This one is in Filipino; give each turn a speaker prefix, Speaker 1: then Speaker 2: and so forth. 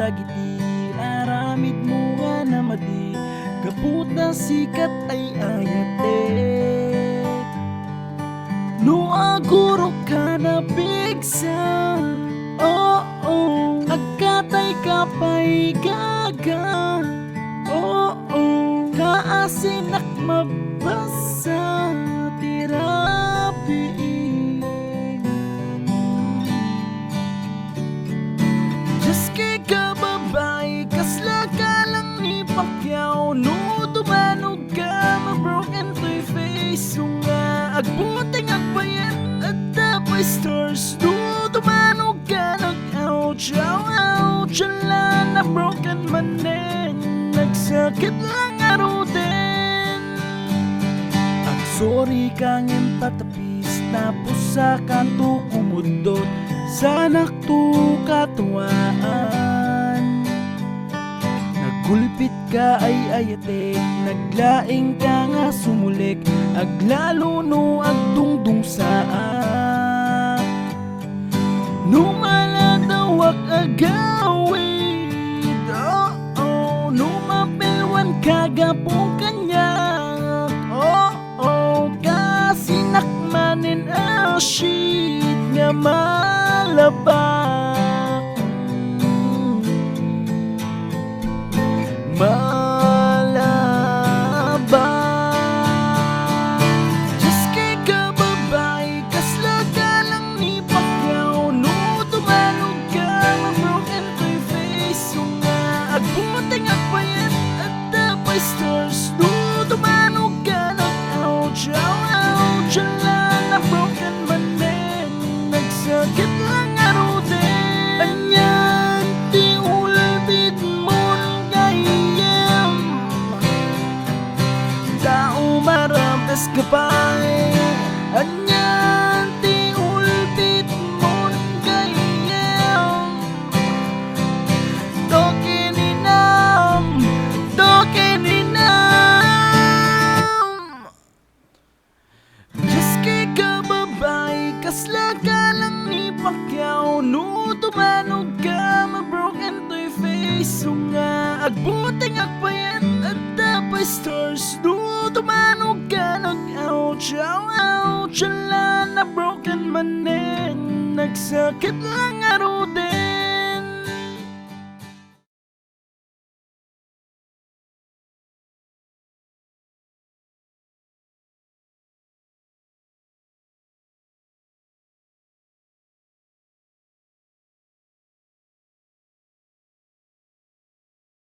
Speaker 1: dagiti aramid mo nga namadi kaputa sikat ay ayate no aguro ka na bigsa oh oh agkatay kapay gaga oh oh kaasinak mabasa tirapi just kay ka babae kasla ka lang ni Pacquiao no tumanog ka ma-broken to'y face so nga agbuting agbayat at tapay stars no tumanog ka nag-ouch ouch ala na broken man din nagsakit lang aro din at sorry kang empatapis tapos sa kanto kumudot sa nakto katuwaan nagkulpit ka ay ayatek naglaing ka nga sumulik aglalo no agdungdung saa no maladawak agawid oh oh no mapilwan kagapong kanya oh oh kasinakmanin shit nga malabak just kay ka babae kasla ka lang ni Pacquiao no tumanog ka ma-broken to'y face so nga agbuting agbayat at tapay stars no tumanog ka nag-ouch ouch ala na broken man din nagsakit lang aro din anyan ti ulbit mon gayam tao maramtas kapay anyan ti ulbit mon gayam tokininam just kay ka babae kasla ka lang ni Pacquiao no tumanog ka ma-broken to'y face so nga agbuting agbayat at tapay stars no tumanog ka nag-ouch ouch ala na broken man din nagsakit lang aro